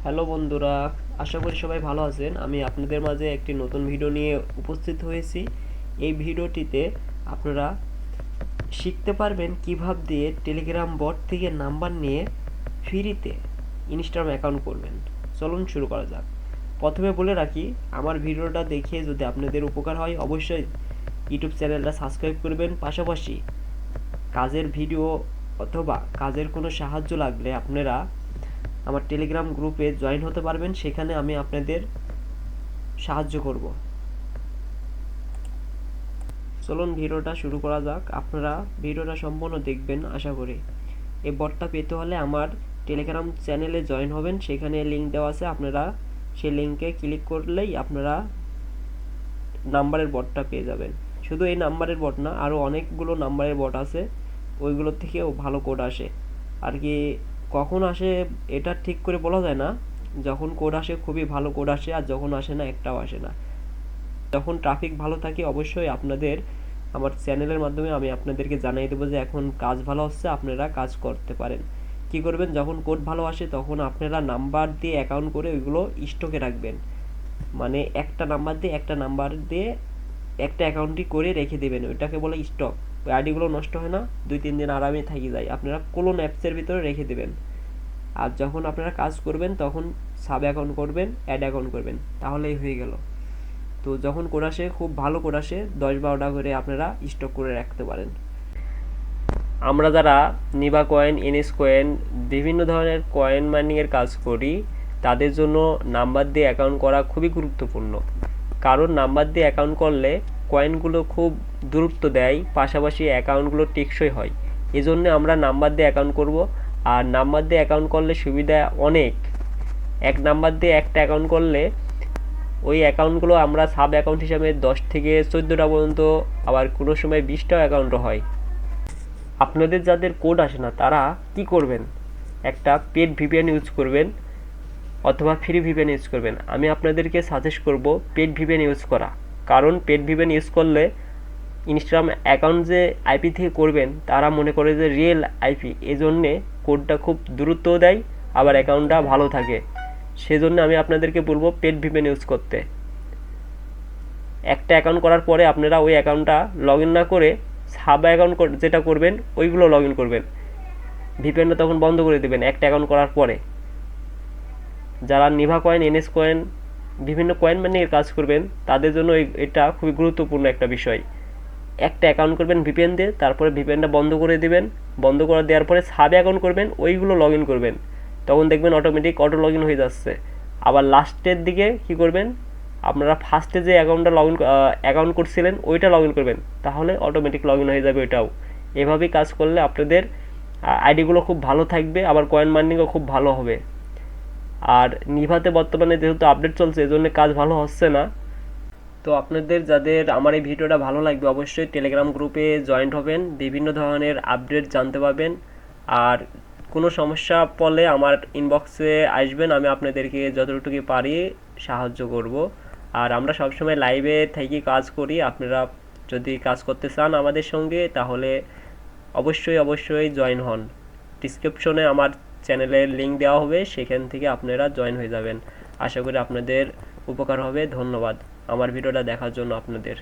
Hello বন্ধুরা, আশা করি সবাই ভালো আছেন। আমি আপনাদের মাঝে একটি নতুন ভিডিও নিয়ে উপস্থিত হয়েছি। এই ভিডিওটিতে আপনারা শিখতে পারবেন কিভাবে দিয়ে টেলিগ্রাম বট থেকে নাম্বার নিয়ে ফ্রিতে ইনস্টাগ্রাম অ্যাকাউন্ট করবেন। চলুন শুরু করা যাক। প্রথমে বলে রাখি, আমার ভিডিওটা দেখে যদি আপনাদের উপকার হয় অবশ্যই ইউটিউব চ্যানেলটা সাবস্ক্রাইব করবেন। পাশাপাশি কাজের ভিডিও অথবা কাজের কোনো সাহায্য লাগলে আপনারা আমার টেলিগ্রাম গ্রুপে জয়েন হতে পারবেন। সেখানে আমি আপনাদের সাহায্য করব। চলুন ভিডিওটা শুরু করা যাক। আপনারা ভিডিওটা সম্পূর্ণ দেখবেন আশা করি। এই বটটা পেতে হলে আমার টেলিগ্রাম চ্যানেলে জয়েন হবেন। সেখানে লিঙ্ক দেওয়া আছে, আপনারা সেই লিঙ্কে ক্লিক করলেই আপনারা নাম্বারের বটটা পেয়ে যাবেন। শুধু এই নাম্বারের বট না, আরও অনেকগুলো নাম্বারের বট আছে, ওইগুলোর থেকেও ভালো কোড আসে আর কি। কখন আসে এটা ঠিক করে বলা যায় না। যখন কোড আসে খুবই ভালো কোড আসে, আর যখন আসে না একটাও আসে না। যখন ট্রাফিক ভালো থাকে অবশ্যই আপনাদের আমার চ্যানেলের মাধ্যমে আমি আপনাদেরকে জানিয়ে দেবো যে এখন কাজ ভালো হচ্ছে, আপনারা কাজ করতে পারেন। কি করবেন, যখন কোড ভালো আসে তখন আপনারা নাম্বার দিয়ে অ্যাকাউন্ট করে ওইগুলো স্টকে রাখবেন। মানে একটা নাম্বার দিয়ে একটা অ্যাকাউন্টই করে রেখে দেবেন, ওইটাকে বলে স্টক। ওই আইডিগুলো নষ্ট হয় না, 2-3 দিন আরামে থাকি যায়। আপনারা কোলন অ্যাপসের ভিতরে রেখে দেবেন। আর যখন আপনারা কাজ করবেন তখন সাব অ্যাকাউন্ট করবেন, অ্যাড অ্যাকাউন্ট করবেন, তাহলেই হয়ে গেল। তো যখন কোড আসে, খুব ভালো কোড আসে, 10-12টা করে আপনারা স্টক করে রাখতে পারেন। আমরা যারা নিভা কয়েন, এনএস কয়েন, বিভিন্ন ধরনের কয়েন মাইনিংয়ের কাজ করি, তাদের জন্য নাম্বার দিয়ে অ্যাকাউন্ট করা খুবই গুরুত্বপূর্ণ। কারণ নাম্বার দিয়ে অ্যাকাউন্ট করলে কয়েনগুলো খুব দ্রুত দেয়, পাশাপাশি অ্যাকাউন্টগুলো টেকসই হয়। এজন্য আমরা নাম্বার দিয়ে অ্যাকাউন্ট করব। আর নাম্বার দিয়ে অ্যাকাউন্ট করলে সুবিধা অনেক। এক নাম্বার দিয়ে একটা অ্যাকাউন্ট করলে ওই অ্যাকাউন্টগুলো আমরা সাব অ্যাকাউন্ট হিসাবে 10 থেকে 14টা পর্যন্ত, আবার কোনো সময় 20টাও অ্যাকাউন্টও হয়। আপনাদের যাদের কোড আসে না তারা কি করবেন, একটা পেড ভিপিএন ইউজ করবেন অথবা ফ্রি ভিপিএন ইউজ করবেন। আমি আপনাদেরকে সাজেস্ট করব পেড ভিপিএন ইউজ করা। কারণ পেড ভিপিএন ইউজ করলে ইনস্টাগ্রাম অ্যাকাউন্ট যে আইপি থেকে করবেন তারা মনে করে যে রিয়েল আইপি, এজন্যে কোডটা খুব দ্রুত দেয়, আবার অ্যাকাউন্টটা ভালো থাকে। সেজন্য আমি আপনাদেরকে বলবো পেড ভিপিএন ইউজ করতে। একটা অ্যাকাউন্ট করার পরে আপনারা ওই অ্যাকাউন্টটা লগ ইন না করে সাব অ্যাকাউন্ট যেটা করবেন ওইগুলো লগ ইন করবেন। ভিপিএনটা তখন বন্ধ করে দেবেন একটা অ্যাকাউন্ট করার পরে। যারা নিভা কয়েন, এনএস কয়েন, বিভিন্ন কয়েন মাইনিংয়ের কাজ করবেন তাদের জন্য এটা খুবই গুরুত্বপূর্ণ একটা বিষয়। একটা অ্যাকাউন্ট করবেন ভিপিএন দিয়ে, তারপরে ভিপিএনটা বন্ধ করে দেবেন। বন্ধ করে দেওয়ার পরে সাব অ্যাকাউন্ট করবেন, ওইগুলো লগ ইন করবেন। তখন দেখবেন অটোমেটিক অটো লগ ইন হয়ে যাচ্ছে। আবার লাস্টের দিকে কি করবেন, আপনারা ফার্স্টে যে অ্যাকাউন্ট করছিলেন ওইটা লগ ইন করবেন, তাহলে অটোমেটিক লগ ইন হয়ে যাবে ওইটাও। এভাবেই কাজ করলে আপনাদের আইডিগুলো খুব ভালো থাকবে, আবার কয়েন মাইনিংও খুব ভালো হবে। আর নিভাতে বর্তমানে যেহেতু আপডেট চলছে এজন্য কাজ ভালো হচ্ছে না। তো আপনাদের যাদের আমার এই ভিডিওটা ভালো লাগবে অবশ্যই টেলিগ্রাম গ্রুপে জয়েন্ট হবেন, বিভিন্ন ধরনের আপডেট জানতে পারবেন। আর কোনো সমস্যা পড়লে আমার ইনবক্সে আসবেন, আমি আপনাদেরকে যতটুকু পারি সাহায্য করব। আর আমরা সবসময় লাইভে থেকে কাজ করি। আপনারা যদি কাজ করতে চান আমাদের সঙ্গে তাহলে অবশ্যই জয়েন হন। ডিসক্রিপশনে আমার চ্যানেলের লিঙ্ক দেওয়া হবে, সেখান থেকে আপনারা জয়েন হয়ে যাবেন। আশা করি আপনাদের উপকার হবে। ধন্যবাদ আমার ভিডিওটা দেখার জন্য আপনাদের।